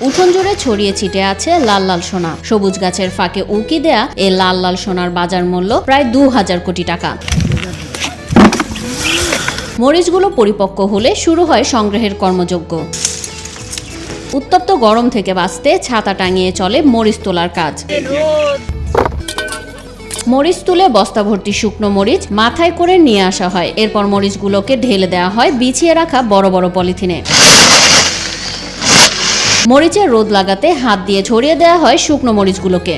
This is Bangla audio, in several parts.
উঠোন জুড়ে ছড়িয়ে ছিটে আছে লাল লাল সোনা। সবুজ গাছের ফাঁকে উকি দেয়া এই লাল লাল সোনার বাজার মূল্য প্রায় ২,০০০ কোটি টাকা। মরিচগুলো পরিপক্ক হলে শুরু হয় সংগ্রহের কর্মযজ্ঞ। উত্তপ্ত গরম থেকে বাঁচতে ছাতা টাঙিয়ে চলে মরিচ তোলার কাজ। মরিচ তুলে বস্তা ভর্তি শুকনো মরিচ মাথায় করে নিয়ে আসা হয়। এরপর মরিচগুলোকে ঢেলে দেওয়া হয় বিছিয়ে রাখা বড় বড় পলিথিনে। মরিচের রোদ লাগাতে হাত দিয়ে ছড়িয়ে দেওয়া হয় শুকনো মরিচগুলোকে।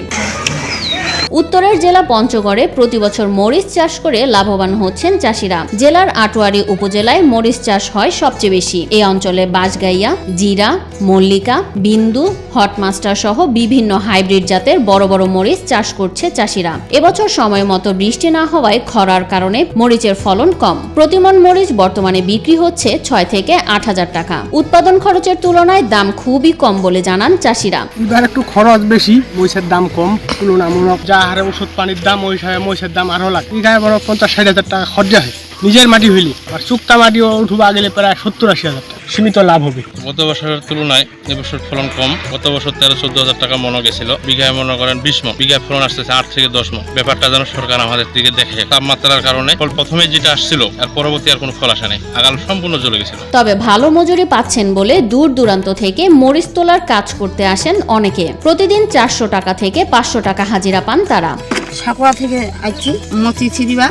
উত্তরের জেলা পঞ্চগড়ে প্রতি বছর মরিচ চাষ করে লাভবান হচ্ছেন চাষিরা। জেলার আটোয়ারী উপজেলায় মরিচ চাষ হয় সবচেয়ে বেশি। এই অঞ্চলে বাঁশগাইয়া, জিরা, মল্লিকা, বিন্দু, হটমাস্টার সহ বিভিন্ন হাইব্রিড জাতের বড় বড় মরিচ চাষ করছে চাষিরা। এবছর সময় মতো বৃষ্টি না হওয়ায় খরার কারণে মরিচের ফলন কম। প্রতিমন মরিচ বর্তমানে বিক্রি হচ্ছে ৬ থেকে ৮,০০০ টাকা। উৎপাদন খরচের তুলনায় দাম খুবই কম বলে জানান চাষিরা। এবার একটু খরচ বেশি, মরিচের দাম কম তুলনামূলক। যা হারে ওষুধ পানির দাম ওই সময় মরিচের দাম আরো লাগে। এখানে বড় ৫০-৬০ টাকা খরচা হয় নিজের মাটি হইলে। আর শুক্তা মাটিও উঠবা গেলে প্রায় ৭০-৮০ টাকা। সীমিত লাভ হবে। গত বছরের তুলনায় এবছর ফলন কম। গত বছর ১৩-১৪ টাকা মনো গেছিল। বিঘায় মনে করেন ২০ মন, বিঘায় ফলন আসতেছে ৮ থেকে ১০ মন। ব্যাপারটা যেন সরকার আমাদের দিকে দেখে। তাপমাত্রার কারণে ফল প্রথমে যেটা আসছিল আর পরবর্তী আর কোনো ফল আসে নাই, আগাল সম্পূর্ণ জ্বলে গেছিল। তবে ভালো মজুরি পাচ্ছেন বলে দূর দূরান্ত থেকে মরিচ তোলার কাজ করতে আসেন অনেকে। প্রতিদিন ৪০০ টাকা থেকে ৫০০ টাকা হাজিরা পান তারা। সাকুয়া থেকে আইছি মতিছি দিবা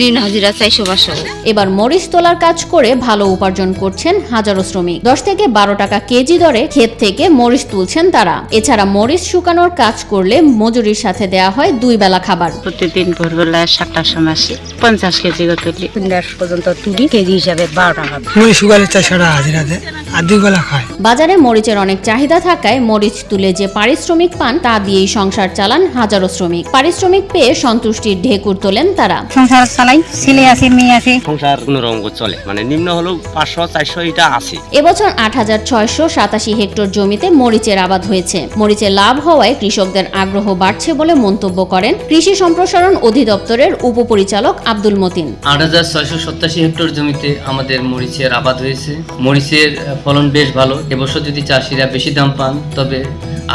দিন হাজিরা ৪০০-৫০০। এবার মরিচ তোলার কাজ করে ভালো উপার্জন করছেন হাজারো শ্রমিক। ১০ থেকে ১২ টাকা কেজি দরে ক্ষেত থেকে মরিচ তুলছেন তারা। এছাড়া মরিচ শুকানোর কাজ করলে মজুরির সাথে দেয়া হয় ২ বেলা খাবার। প্রতিদিন ভোরবেলা ৭টার সময় আসি ৫০ কেজি তুলি ৩ পর্যন্ত তুলি, কেজি হিসাবে ১২ টাকা। মরিচ শুকালে ৪০০ টাকা হাজিরা দেয় আর ২ বেলা খায়। বাজারে মরিচের অনেক চাহিদা থাকায় মরিচ তুলে যে পারিশ্রমিক পান তা দিয়েই সংসার চালান হাজারো শ্রমিক। পারিশ্রমিক পেয়ে সন্তুষ্টির ঢেকুর তোলেন তারা। সংসার চালাই, ছেলে আছে, মেয়ে আছে। সংসার কোনো রকম চলে, মানে নিম্ন হলেও ৫০০-৪০০ এটা আছে। এবছর ৮৬৮৭ হেক্টর জমিতে মরিচের আবাদ হয়েছে। মরিচের লাভ হওয়ায় কৃষকদের আগ্রহ বাড়ছে বলে মন্তব্য করেন কৃষি সম্প্রসারণ অধিদপ্তরের উপপরিচালক আব্দুল মতিন। ৮৬৮৭ হেক্টর জমিতে আমাদের মরিচের আবাদ হয়েছে। মরিচের ফলন বেশ ভালো। এবছর যদি চাষিরা বেশি দাম পান তবে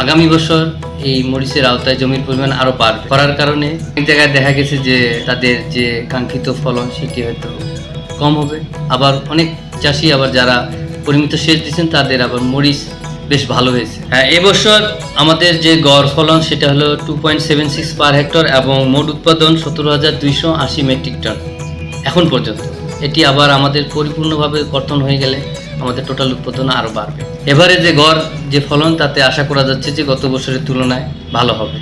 আগামী বছর এই মরিচের আওতায় জমির পরিমাণ আরো বাড়বে। করার কারণে অনেক জায়গায় দেখা গেছে যে তাদের যে কাঙ্ক্ষিত ফলন সেটি হয়তো কম হবে। আবার অনেক চাষি আবার যারা পরিমিত সেচ দিচ্ছেন তাদের আবার মরিচ বেশ ভালো হয়েছে। হ্যাঁ, এবছর আমাদের যে গড় ফলন সেটা হলো 2.76 পার হেক্টর এবং মোট উৎপাদন ১৭,২৮০ মেট্রিক টন এখন পর্যন্ত। এটি আবার আমাদের পরিপূর্ণভাবে কর্তন হয়ে গেলে আমাদের টোটাল উৎপাদন আরও বাড়বে। এবারে যে গড় যে ফলন তাতে আশা করা যাচ্ছে যে গত বছরের তুলনায় ভালো হবে।